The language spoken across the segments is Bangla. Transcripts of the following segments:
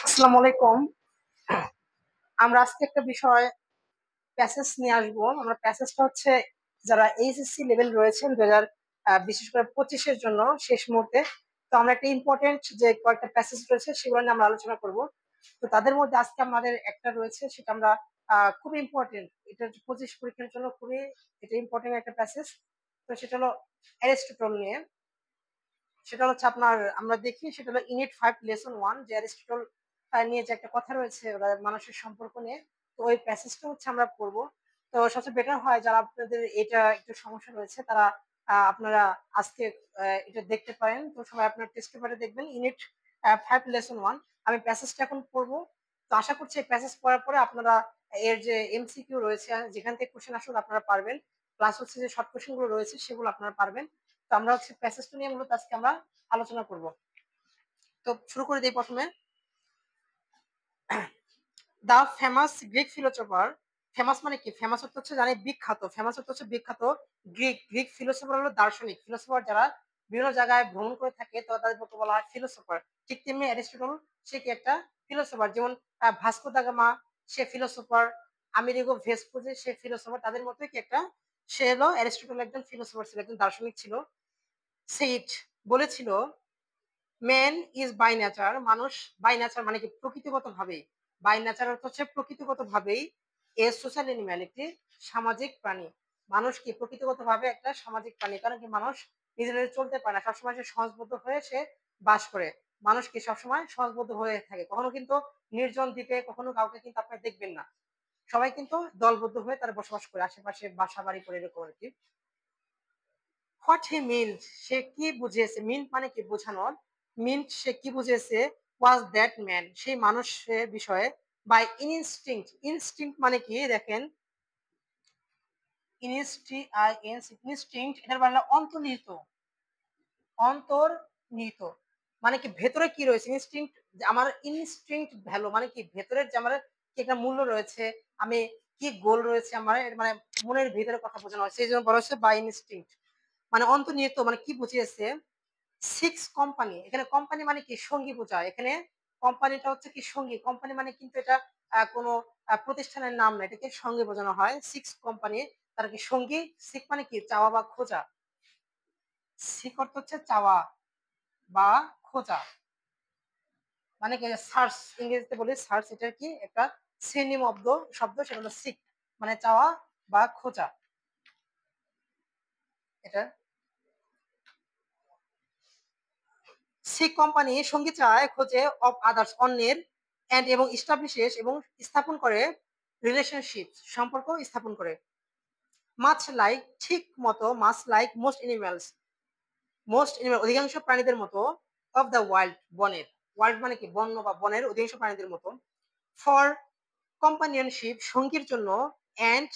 আসসালামু আলাইকুম। আমরা আজকে একটা বিষয় প্যাসেজ নিয়ে আসবো। আমরা প্যাসেজটা হচ্ছে যারা এইচএসসি লেভেল রয়েছেন 2000 বিশেষ করে 25-এর জন্য শেষ মুহূর্তে। তো আমরা একটা ইম্পর্টেন্ট যে কয়েকটা প্যাসেজ রয়েছে সেগুলো নিয়ে আমরা আলোচনা করব। তো তাদের মধ্যে আজকে আমাদের একটা রয়েছে, সেটা আমরা খুব ইম্পর্টেন্ট, এটা 25 পরীক্ষার জন্য খুবই এটা ইম্পর্টেন্ট একটা প্যাসেজ। তো সেটা হলো অ্যারিস্টটল নিয়ে। সেটা হচ্ছে আপনার আমরা দেখি সেটা হলো ইউনিট 5 লেসন 1, যে অ্যারিস্টটল নিয়ে যে একটা কথা রয়েছে ওরা মানুষের সম্পর্ক নিয়ে। তো ওই প্যাসেজটা হচ্ছে আমরা পড়বো। তো সবচেয়ে বেটার হয় যারা আপনাদের এটা একটু সমস্যা রয়েছে তারা আপনারা আজকে এটা দেখতে পারেন। তো সবাই আপনার টেস্ট পেপারে দেখবেন ইউনিট 5 লেসন 1। আমি প্যাসেজটা এখন পড়বো। তো আশা করছি এই প্যাসেজ পড়ার পরে আপনারা এর যে এমসিকিউ রয়েছে যেখান থেকে কোশ্চেন আসলে আপনারা পারবেন, প্লাস হচ্ছে যে শর্ট কোশ্চেন গুলো রয়েছে সেগুলো আপনারা পারবেন। তো আমরা হচ্ছে প্যাসেজটা নিয়ে মূলত আজকে আমরা আলোচনা করব। তো শুরু করে দিই প্রথমে। দা ফেমাস গ্রিক ফিলোসফার, ফেমাস মানে কি? ফেমাস অর্থ হচ্ছে জানি বিখ্যাত, ফেমাস অর্থ হচ্ছে বিখ্যাত। গ্রিক ফিলোসফার হলো দার্শনিক, ফিলোসফার যারা বিভিন্ন জায়গায় ভ্রমণ করে থাকে তো তাদেরকে বলা হয় ফিলোসফার। ঠিক তেমনি অ্যারিস্টটল সে কি একটা ফিলোসফার। যেমন ভাস্কো দা গামা সে ফিলোসফার, আমেরিগো ভেসপুজে সে ফিলোসফার। তাদের মতোই কি একটা সে হলো অ্যারিস্টটল একজন ফিলোসফার ছিল, একজন দার্শনিক ছিল। সেইট বলেছিল ম্যান ইজ বাই নেচার, মানুষ বাই নেচার মানে কি প্রকৃতিগত ভাবেই, বাই নেচার অর্থ হচ্ছে প্রকৃতিগত ভাবেই এ সোশ্যাল এনিম্যাল, একটি সামাজিক প্রাণী। মানুষ কি প্রকৃতিগত ভাবে একটা সামাজিক প্রাণী, কারণ কি মানুষ নিজে নিজে চলতে পারে না, সবসময় সে সমাজবদ্ধ হয়ে সে বাস করে। মানুষ কি সবসময় সমাজবদ্ধ হয়ে থাকে, কখনো কিন্তু নির্জন দ্বীপে কখনো কাউকে কিন্তু আপনার দেখবেন না, সবাই কিন্তু দলবদ্ধ হয়ে তারা বসবাস করে, আশেপাশে বাসা বাড়ি করে এরকম আর কি। হোয়াট হি মিন, সে কি বুঝিয়েছে, মিন মানে কি বোঝানোর, মিন সে কি বুঝিয়েছে, ওয়াজ দ্যাট ম্যান সেই মানুষের বিষয়ে, বাই ইনস্টিংক্ট, ইনস্টিংক্ট মানে কি দেখেন, ইনস্টিংক্ট এটার বাংলা অন্তর্নিহিত, অন্তর্নিহিত মানে কি ভেতরে কি রয়েছে, ইনস্টিংক্ট আমার ইনস্টিংক্ট ভ্যালু মানে কি ভেতরের যে আমার কি একটা মূল্য রয়েছে, আমি কি গোল রয়েছে আমার, মানে মনের ভিতরে কথা বোঝানো হয়, সেই জন্য বলা হচ্ছে বাই ইনস্টিংক্ট। মানে অন্তর্নিহিত মানে কি বুঝিয়েছে, সিক্স কোম্পানি, এখানে কোম্পানি মানে কি সঙ্গী বোঝায়, এখানে কোম্পানিটা হচ্ছে কি সঙ্গী, কোম্পানি মানে কিন্তু এটা কোনো প্রতিষ্ঠানের নাম না, এটাকে সঙ্গী বোঝানো হয়। সিক্স কোম্পানি তার কি সঙ্গী, সিক মানে কি চাওয়া বা খোঁজা, সিক অর্থ হচ্ছে চাওয়া বা খোঁজা, মানে কি সার্চ, ইংরেজিতে বলি সার্চ, এটা কি একটা সিনোনিম অফ শব্দ, সেটা হলো সিক মানে চাওয়া বা খোঁজা। এটা সিক কোম্পানি সঙ্গী চায় খোঁজে অফ আদার্স অন্যের, এন্ড এবং ইস্টাবলিশেস এবং স্থাপন করে রিলেশনশিপ সম্পর্ক স্থাপন করে। মাছ লাইক ঠিক মতো, মাছ like most animals, most animal অধিকাংশ প্রাণীদের মতো, অফ দ্য ওয়াইল্ড বনের, ওয়াইল্ড মানে কি বন্য বা বনের অধিকাংশ প্রাণীদের মতো, ফর কম্পানিয়নশিপ সঙ্গীর জন্য, and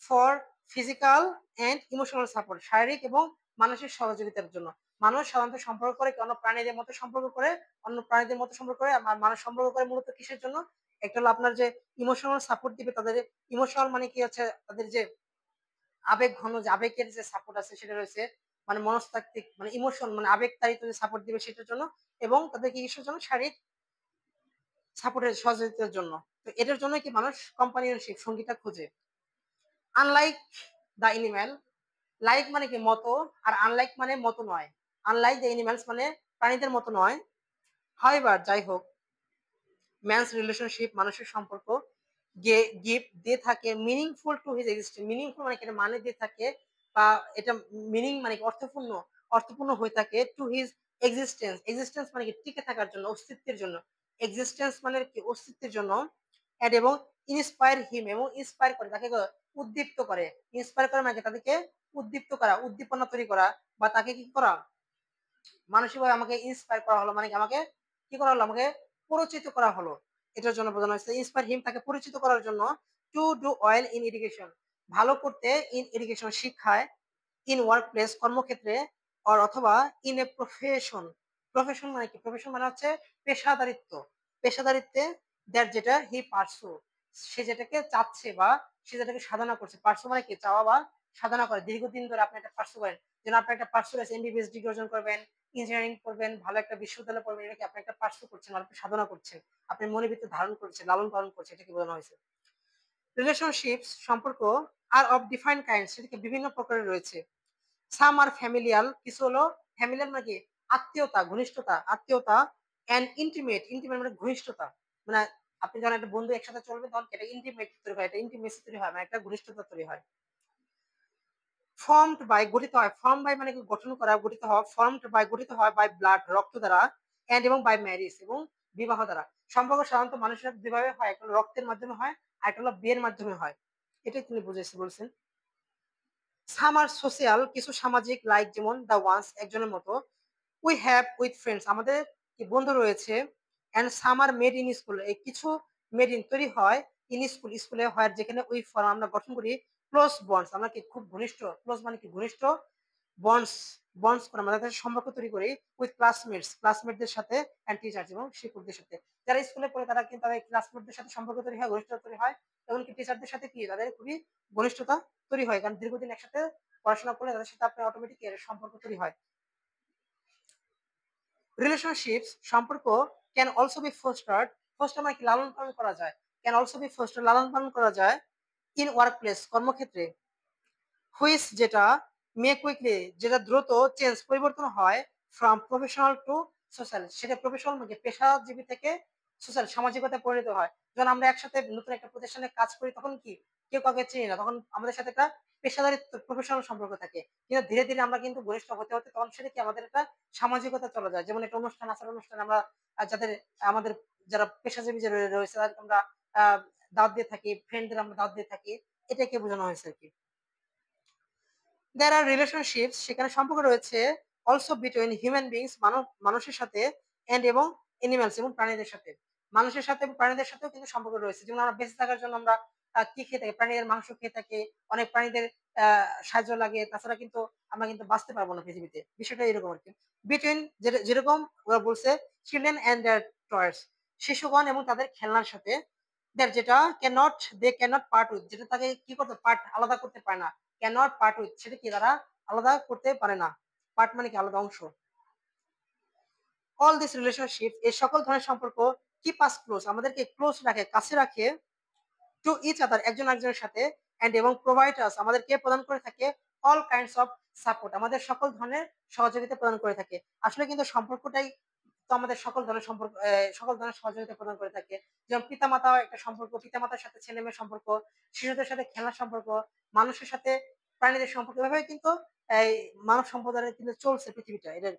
for physical and emotional support শারীরিক এবং মানসিক সহযোগিতার জন্য। মানুষ সাধারণত সম্পর্ক করে অন্য প্রাণীদের মতো সম্পর্ক করে, অন্য প্রাণীদের মতো সম্পর্ক করে, মানুষ সম্পর্ক করে মূলত কিসের জন্য, একটা হলো আপনার যে ইমোশনাল সাপোর্ট দিবে তাদের, ইমোশনাল মানে কি হচ্ছে তাদের যে আবেগ ঘন যে আবেগের যে সাপোর্ট আছে সেটা রয়েছে, মানে মনস্তাত্ত্বিক মানে ইমোশন মানে আবেগ তাড়িত যে সাপোর্ট দিবে সেটার জন্য, এবং তাদেরকে কিসের জন্য, শারীরিক সাপোর্টের সহযোগিতার জন্য। তো এটার জন্য কি মানুষ কম্পানিয়নশিপ সঙ্গীটা খোঁজে। আনলাইক দ্য এনিম্যাল, লাইক মানে কি মতো, আর আনলাইক মানে মতো নয়, আনলাইক দ্য এনিম্যালস মানে প্রাণীদের মতো নয়। হাউএভার যাই হোক, ম্যানস রিলেশনশিপ মানুষের সম্পর্ক, গিফট দিয়ে থাকে meaningful to his existence, meaningful মানে কি মানে দিয়ে থাকে, বা এটা মিনিং মানে কি অর্থপূর্ণ, অর্থপূর্ণ হয়ে থাকে টু হিজ এক্সিস্টেন্স, এক্সিস্টেন্স মানে কি টিকে থাকার জন্য, অস্তিত্বের জন্য, এক্সিস্টেন্স মানে কি অস্তিত্বের জন্য। অ্যাড এবং ইন্সপায়ার হিম এবং ইন্সপায়ার করে তাকে উদ্দীপ্ত করে, ইন্সপায়ার করা মানে তাদেরকে উদ্দীপ্ত করা, উদ্দীপনা তৈরি করা, বা তাকে কি করা মানসিকভাবে আমাকে ইন্সপায়ার করা হলো, মানে কি আমাকে কি করা হলো, আমাকে পরিচিত করা হলো, এটার জন্য বোঝানো হয়েছে ইন্সপায়ার হিম তাকে পরিচিত করার জন্য। To do well in education ভালো করতে, ইন এডুকেশন শিক্ষায়, ইন ওয়ার্ক প্লেস কর্মক্ষেত্রে, অর অথবা ইন এ প্রফেশন, প্রফেশন মানে কি, প্রফেশন মানে হচ্ছে পেশাদারিত্ব, পেশাদারিত্বে দ্যাট যেটা হি পার্সু সে যেটাকে চাচ্ছে বা সে যেটাকে সাধনা করছে, পার্সু মানে কি চাওয়া বা সাধনা করে, দীর্ঘদিন ধরে আপনি এটা পার্সু করেন, যেন আপনি একটা পার্সু আছে, এমবিবিএস ডিগ্রি অর্জন করবেন, ইঞ্জিনিয়ারিং করবেন, ভালো একটা বিশ্ববিদ্যালয়ে পড়বেন, এটা কি আপনি একটা পার্সু করছেন, আপনি সাধনা করছেন, আপনি মনের ভিতরে ধারণ করছেন, লালন পালন করছেন, এটা কি বোঝানো হয়েছে। রিলেশনশিপস সম্পর্ক আর অফ ডিফাইন্ড কাইন্ড, সেটাকে বিভিন্ন প্রকারের রয়েছে। সাম আর ফ্যামিলিয়াল, কিছু হলো ফ্যামিলিয়াল মানে কি আত্মীয়তা, ঘনিষ্ঠতা, আত্মীয়তা, এন্ড ইন্টিমেট, ইন্টিমেট মানে ঘনিষ্ঠতা, মানে আপনি যখন একটা বন্ধু একসাথে চলবে তখন এটা ইন্টিমেট তৈরি হয়, এটা ইন্টিমেসি তৈরি হয়, মানে একটা ঘনিষ্ঠতা তৈরি হয়। ফর্মড বাই, গঠিত হয়, ফর্ম বাই মানে কি গঠন করা, গঠিত হওয়া, ফর্মড বাই গঠিত হয় বাই ব্লাড, রক্ত দ্বারা, এন্ড এবং বাই ম্যারেজ এবং বিবাহ দ্বারা। সম্পর্ক সাধারণত মানুষের সাথে দুইভাবে হয়, একটা হলো রক্তের মাধ্যমে হয়, আর একটা হলো বিয়ের মাধ্যমে হয়, এটাই তিনি বুঝেছে বলছেন। সাম আর সোশ্যাল, কিছু সামাজিক, লাইক যেমন দ্য ওয়ান্স, একজনের মতো, উই হ্যাভ উইথ ফ্রেন্ডস, আমাদের কি বন্ধু রয়েছে, and some are made in school, এই কিছু মেড ইন তৈরি হয় ইন স্কুল, স্কুলে হয়, যেখানে উই ফর্ম আমরা গঠন করি ক্লোজ বন্ডস, আমরা কি খুব ঘনিষ্ঠ, ক্লোজ মানে কি ঘনিষ্ঠ, বন্ডস, বন্ডস করে আমরা তাদের সম্পর্ক তৈরি করি উইথ ক্লাসমেটস, ক্লাসমেটদের সাথে, এন্ড টিচার্স এবং শিক্ষকদের সাথে। যারা স্কুলে পড়ে তারা কিন্তু তাদের ক্লাসমেটদের সাথে সম্পর্ক তৈরি হয়, ঘনিষ্ঠতা তৈরি হয়, এমনকি টিচারদের সাথে কি তাদের খুবই ঘনিষ্ঠতা তৈরি হয়, কারণ দীর্ঘদিন একসাথে পড়াশোনা করলে তাদের সাথে আপনার অটোমেটিক সম্পর্ক তৈরি হয়। রিলেশনশিপস সম্পর্ক ক্যান অলসো বি ফোস্টার্ড, ফোস্টার মানে কি লালন পালন করা যায়, ক্যান অলসো বি ফোস্টার লালন পালন করা যায় ইন ওয়ার্ক প্লেস, কর্মক্ষেত্রে, হুইচ যেটা মে কুইকলি যেটা দ্রুত চেঞ্জ পরিবর্তন হয় ফ্রম প্রফেশনাল টু সোশ্যাল, সেটা প্রফেশনাল মানে পেশাজীবী থেকে সোশ্যাল সামাজিকতা পরিণত হয়। যখন আমরা একসাথে নতুন একটা প্রতিষ্ঠানে কাজ করি তখন কি কেউ কাউকে চিনি না, তখন আমাদের সাথে একটা পেশাদারিত্ব প্রফেশনাল সম্পর্ক থাকে, কিন্তু ধীরে ধীরে আমরা কিন্তু ঘনিষ্ঠ হতে হতে তখন সেটা কি আমাদের একটা সামাজিকতা চলে যায়। যেমন একটা অনুষ্ঠান আচার অনুষ্ঠান আমরা যাদের আমাদের যারা পেশাজীবী যে রয়েছে তাদেরকে আমরা আহ দাওয়াত দিয়ে থাকি, ফ্রেন্ডদের আমরা দাওয়াত দিয়ে থাকি, এটাকে বোঝানো হয়েছে আর কি। দেয়ার আর রিলেশনশিপস, সেখানে সম্পর্ক রয়েছে অলসো বিটুইন হিউম্যান বিংস, মানুষের সাথে, এন্ড এবং এনিম্যালস এবং প্রাণীদের সাথে, মানুষের সাথে এবং প্রাণীদের সাথেও কিন্তু সম্পর্ক রয়েছে। যেমন আমরা বেঁচে থাকার জন্য আমরা কি খেয়ে থাকি, প্রাণীদের মাংস খেয়ে থাকি, অনেক প্রাণীদের সাহায্য লাগে, তাছাড়া কিন্তু আমরা কিন্তু বাঁচতে পারবো না পৃথিবীতে, বিষয়টা এরকম আর কি। বিটুইন যেরকম ওরা বলছে চিলড্রেন এন্ড দেয়ার টয়েস, শিশুগণ এবং তাদের খেলনার সাথে, দ্যাট যেটা ক্যানট পার্ট উইথ, যেটা তাকে কি করতে পার্ট আলাদা করতে পারে না, ক্যানট পার্ট উইথ সেটা কি তারা আলাদা করতে পারে না, পার্ট মানে কি আলাদা অংশ। অল দিস রিলেশনশিপ, এই সকল ধরনের সম্পর্ক কিপ আস ক্লোজ, আমাদেরকে ক্লোজ রাখে, কাছে রাখে, টু ইচ আদার, একজন আরেকজনের সাথে, এন্ড এবং প্রোভাইড আস, আমাদেরকে প্রদান করে থাকে অল কাইন্ডস অফ সাপোর্ট, আমাদের সকল ধরনের সহযোগিতা প্রদান করে থাকে। আসলে কিন্তু সম্পর্কটাই তো আমাদের সকল ধরনের সম্পর্ক, সকল ধরনের সহযোগিতা প্রদান করে থাকে। যেমন পিতামাতা একটা সম্পর্ক, পিতামাতার সাথে ছেলে মেয়ের সম্পর্ক, শিশুদের সাথে খেলার সম্পর্ক, মানুষের সাথে প্রাণীদের সম্পর্ক, এভাবে কিন্তু এই মানব সম্প্রদায়ের কিন্তু চলছে পৃথিবীটা। এটা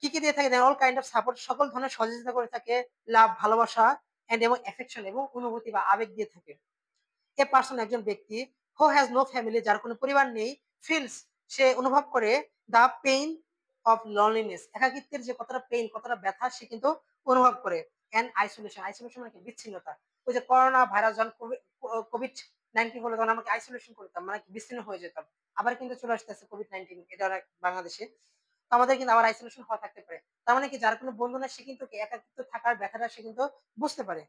কি কি দিয়ে থাকে, অল কাইন্ড অফ সাপোর্ট, সকল ধরনের সহযোগিতা করে থাকে, লাভ ভালোবাসা, এন্ড এবং এফেকশন এবং অনুভূতি বা আবেগ দিয়ে থাকে। এ পার্সন একজন ব্যক্তি, হু হ্যাজ নো ফ্যামিলি, যার কোনো পরিবার নেই, ফিলস সে অনুভব করে দ্য পেইন অফ লনলিনেস, একাকিত্বের যে কতটা পেইন কতটা ব্যথা সে কিন্তু অনুভব করে, এন্ড আইসোলেশন, আইসোলেশন মানে কি বিচ্ছিন্নতা। ওই যে করোনা ভাইরাস যখন কোভিড-19 হলো তখন আমাকে আইসোলেশন করতাম, মানে বিচ্ছিন্ন হয়ে যেতাম, আবার কিন্তু চলে আসতেছে কোভিড-19, এটা বাংলাদেশে, তো আমাদের কিন্তু আবার আইসোলেশন হওয়া থাকতে পারে। তার মানে কি যার কোনো বন্ধু না সে কিন্তু কি একাকিত্ব থাকার ব্যথাটা সে কিন্তু বুঝতে পারে।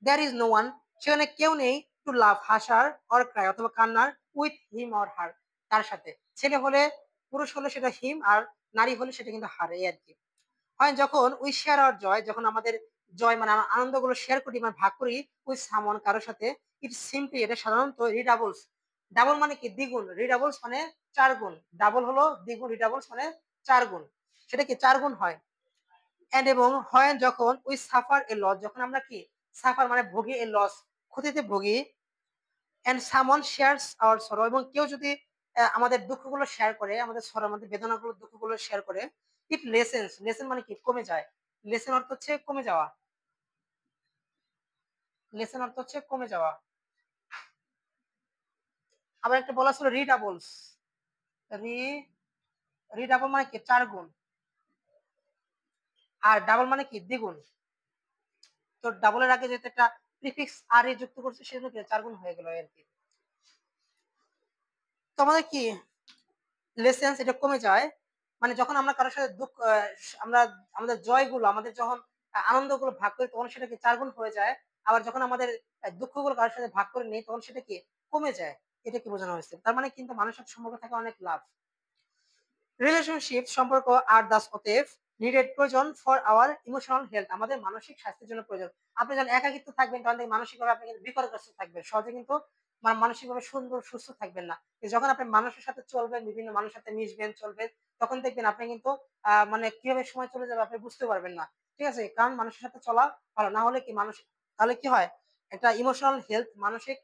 দেয়ার ইজ নো ওয়ান, সেখানে কেউ নেই, টু লাভ হাসার, অর ক্রাই অথবা কান্নার, উইথ হিম অর হার, তার সাথে, ছেলে হলে পুরুষ হলে সেটা হিম, আর নারী হলে সেটা কিন্তু হার, এই আর কি। হয় যখন উই শেয়ার আওয়ার জয়, যখন আমাদের জয় মানে আনন্দ গুলো শেয়ার করি মানে ভাগ করি উইথ সামওয়ান কারোর সাথে, ইট সিম্পলি এটা সাধারণত রিডাবলস, ডাবল মানে কি দ্বিগুণ, রিডাবলস মানে চার গুণ, ডাবল হলো দ্বিগুণ, রিডাবলস মানে চার গুণ, সেটা কি চার গুণ হয়। এন্ড এবং হয় যখন উই সাফার এ লস, যখন আমরা কি সাফার মানে ভোগী, এ লস ক্ষতিতে ভোগী, এন্ড সামওয়ান শেয়ারস আওয়ার সরো, এবং কেউ যদি আমাদের দুঃখগুলো শেয়ার করে, আমাদের সরো আমাদের বেদনাগুলো দুঃখগুলো শেয়ার করে, ইট লেসেন্স, লেসেন মানে কি কমে যায়, লেসেন অর্থ হচ্ছে কমে যাওয়া, লেসেন অর্থ হচ্ছে কমে যাওয়া। আবার একটা বলা ছিল রিডাবলস, রি রিডাবল মানে কি চার গুণ, আর ডাবল মানে কি দ্বিগুণ, তো ডাবলের আগে যেহেতু একটা প্রিফিক্স আর এ যুক্ত করছে সেজন্য কি চার গুণ হয়ে গেল আর কি। তো আমাদের কি লেসেন্স এটা কমে যায়, মানে যখন আমরা কারোর সাথে দুঃখ আমরা আমাদের জয়গুলো আমাদের যখন আনন্দগুলো ভাগ করি তখন সেটা কি চার গুণ হয়ে যায়, আবার যখন আমাদের দুঃখগুলো কারোর সাথে ভাগ করে নিই তখন সেটা কি কমে যায়, এটা কি বোঝানো হয়েছে? তার মানে কিন্তু মানুষের সাথে সম্পর্ক থাকা অনেক লাভ। রিলেশনশিপ সম্পর্ক আর দাস অতএব নিডেড প্রয়োজন ফর আওয়ার ইমোশনাল হেলথ, আমাদের মানসিক স্বাস্থ্যের জন্য প্রয়োজন। আপনি যখন একাকিত্ব থাকবেন তখন দেখবেন মানসিকভাবে আপনি কিন্তু বিপর্যস্ত থাকবেন, সহজে কিন্তু মানসিকভাবে সুন্দর সুস্থ থাকবেন না। যখন আপনি মানুষের সাথে চলবেন, বিভিন্ন মানুষের সাথে মিশবেন, চলবেন, তখন দেখবেন আপনি কিন্তু মানে কিভাবে সময় চলে যাবে আপনি বুঝতে পারবেন না। ঠিক আছে? কারণ মানুষের সাথে চলা ভালো, না হলে কি মানুষ, তাহলে কি হয়, একটা ইমোশনাল হেলথ, মানসিক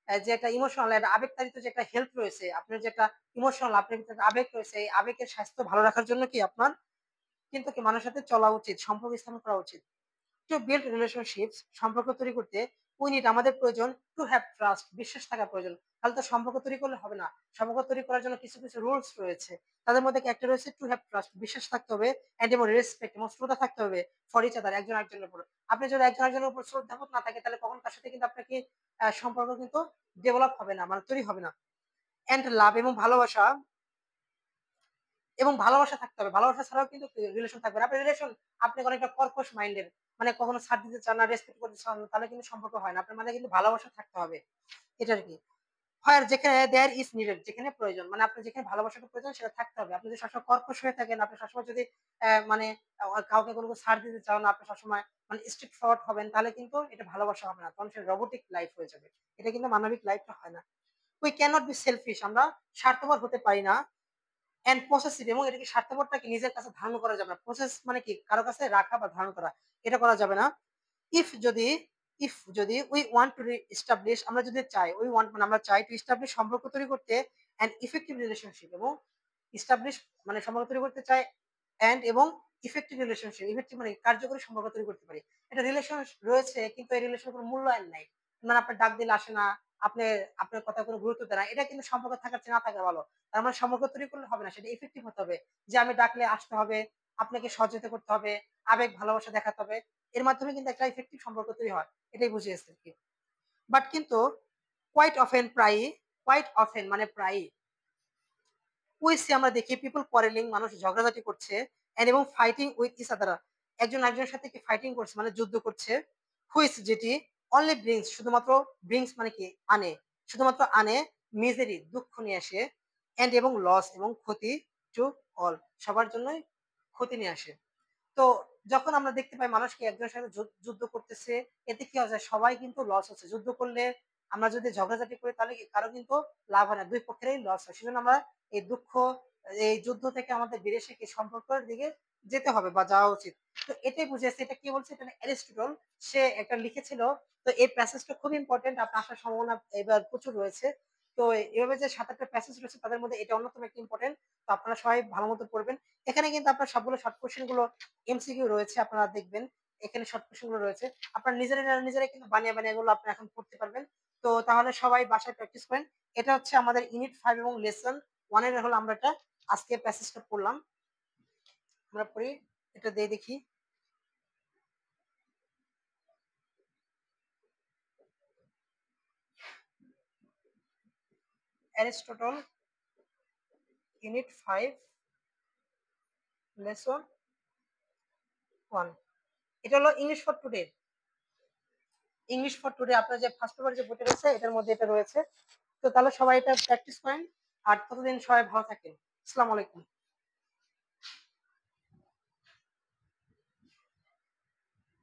যে একটা ইমোশনাল, একটা আবেগতাড়িত যে একটা হেলথ রয়েছে, আপনার যে একটা ইমোশনাল, আপনার ভিতরে আবেগ রয়েছে, এই আবেগের স্বাস্থ্য ভালো রাখার জন্য কি আপনার কিন্তু কি মানুষের সাথে চলা উচিত, সম্পর্ক স্থাপন করা উচিত। টু বিল্ড রিলেশনশিপস, সম্পর্ক তৈরি করতে উই নিড, আমাদের প্রয়োজন টু হ্যাভ ট্রাস্ট, বিশ্বাস থাকা প্রয়োজন। তাহলে তো সম্পর্ক তৈরি করলে হবে না। সম্পর্ক তৈরি করার জন্য কিছু কিছু রুলস রয়েছে। তাদের মধ্যে একটা রয়েছে টু হ্যাভ ট্রাস্ট, বিশ্বাস থাকতে হবে, এন্ড এবং রেসপেক্ট এবং শ্রদ্ধা থাকতে হবে ফর ইচ আদার, একজন আরেকজনের উপর। আপনি যদি একজন আরেকজনের উপর শ্রদ্ধাবোধ না থাকে তাহলে কখন তার সাথে কিন্তু আপনাকে সম্পর্ক কিন্তু ডেভেলপ হবে না, মানে তৈরি হবে না। এন্ড লাভ এবং ভালোবাসা থাকতে হবে। ভালোবাসা ছাড়াও কিন্তু রিলেশন থাকবে না। আপনার রিলেশন, আপনি অনেকটা কর্কশ মাইন্ডের, মানে কখনো ছাড় দিতে চান না, রেসপেক্ট করতে চান না, তাহলে কিন্তু সম্পর্ক হয় না। আপনার মাঝে কিন্তু ভালোবাসা থাকতে হবে। এটা আরকি। হয় যেখানে দেয়ার ইজ নিডেড, যেখানে প্রয়োজন, মানে আপনার যেখানে ভালোবাসাটা প্রয়োজন সেটা থাকতে হবে। আপনি যদি সবসময় কর্কশ হয়ে থাকেন, আপনি সবসময় যদি মানে কাউকে কোনো ছাড় দিতে চান না, আপনি সবসময় মানে স্ট্রেট ফরওয়ার্ড হবেন, তাহলে কিন্তু এটা ভালোবাসা হবে না। তখন সে রোবটিক লাইফ হয়ে যাবে। এটা কিন্তু মানবিক লাইফটা হয় না। উই ক্যানট বি সেলফিশ, আমরা স্বার্থপর হতে পারি না। এন্ড পসেসিভ, এবং এটাকে স্বার্থপরটাকে নিজের কাছে ধারণ করা যাবে না। প্রসেস মানে কি, কারো কাছে রাখা বা ধারণ করা, এটা করা যাবে না। ইফ যদি উই ওয়ান্ট টু এস্টাবলিশ, আমরা যদি চাই, উই ওয়ান্ট মানে আমরা চাই টু এস্টাবলিশ, সম্পর্ক তৈরি করতে এন্ড ইফেক্টিভ রিলেশনশিপ, এবং এস্টাবলিশ মানে সম্পর্ক তৈরি করতে চাই, এন্ড এবং ইফেক্টিভ রিলেশনশিপ, ইফেক্টিভ মানে কার্যকরী সম্পর্ক তৈরি করতে পারি। একটা রিলেশন রয়েছে কিন্তু এই রিলেশনের কোনো মূল্যায়ন নাই, মানে আপনার ডাক দিলে আসে না, আপনি আপনার কথা কোনো গুরুত্ব দেয় না, এটা কিন্তু সম্পর্ক থাকার চেয়ে না থাকা ভালো। তার মানে সম্পর্ক তৈরি করলে হবে না, সেটা ইফেক্টিভ হতে হবে। যে আমি ডাকলে আসতে হবে, আপনাকে সহযোগিতা করতে হবে, আবেগ ভালোবাসা দেখাতে হবে, এর মাধ্যমে কিন্তু একটা ইফেক্টিভ সম্পর্ক তৈরি হয়। এটাই বুঝিয়েছে কি। বাট কিন্তু কোয়াইট অফেন, মানে প্রায়ই উই সি, আমরা দেখি পিপল কোয়ারেলিং, মানুষ ঝগড়াঝাটি করছে, এন্ড এবং ফাইটিং উইথ ইচ আদার, একজন একজনের সাথে কি ফাইটিং করছে, মানে যুদ্ধ করছে। হুইচ, যেটি অনলি ব্রিংস, শুধুমাত্র ব্রিংস মানে কি, আনে, শুধুমাত্র আনে, মিজারি, দুঃখ নিয়ে আসে, এন্ড এবং লস, এবং ক্ষতি, টু অল, সবার জন্যই ক্ষতি নিয়ে আসে। তো যখন আমরা দেখতে পাই মানুষকে একজনের সাথে যুদ্ধ করতেছে, এতে কি হয়, সবাই কিন্তু লস হচ্ছে। যুদ্ধ করলে, আমরা যদি ঝগড়াঝাটি করি তাহলে কারো কিন্তু লাভ হয় না, দুই পক্ষেরই লস হয়। সেজন্য আমরা এই দুঃখ, এই যুদ্ধ থেকে আমাদের বেরিয়ে এসে কি সম্পর্কের দিকে যেতে হবে বা যাওয়া উচিত। তো এটাই বুঝেছে। এটা কি বলছে, এটা অ্যারিস্টটল, সে একটা লিখেছিল। তো এই প্যাসেজটা খুব ইম্পর্টেন্ট, আপনার আসার সম্ভাবনা এবার প্রচুর রয়েছে। তো এভাবে যে ৭-৮টা প্যাসেজ রয়েছে তাদের মধ্যে এটা অন্যতম একটা ইম্পর্টেন্ট। তো আপনারা সবাই ভালো মতো পড়বেন। এখানে কিন্তু আপনার সবগুলো শর্ট কোশ্চেন গুলো এমসিকিউ রয়েছে, আপনারা দেখবেন এখানে শর্ট কোশ্চেন গুলো রয়েছে। আপনারা নিজেরাই কিন্তু বানিয়ে এগুলো আপনি এখন পড়তে পারবেন। তো তাহলে সবাই বাসায় প্র্যাকটিস করেন। এটা হচ্ছে আমাদের ইউনিট 5 এবং লেসন 1 এর হলো আমরা এটা আজকে প্যাসেজটা পড়লাম। আমরা পড়ি, এটা দিয়ে দেখি। Aristotle, unit 5, lesson 1। এটা হলো ইংলিশ ফর টুডে, আপনার যে ফার্স্ট পেপার যে বইটা রয়েছে এটার মধ্যে এটা রয়েছে। তো তাহলে সবাই এটা প্র্যাকটিস করেন। আর ততদিন সবাই ভালো থাকেন। আসসালামু আলাইকুম।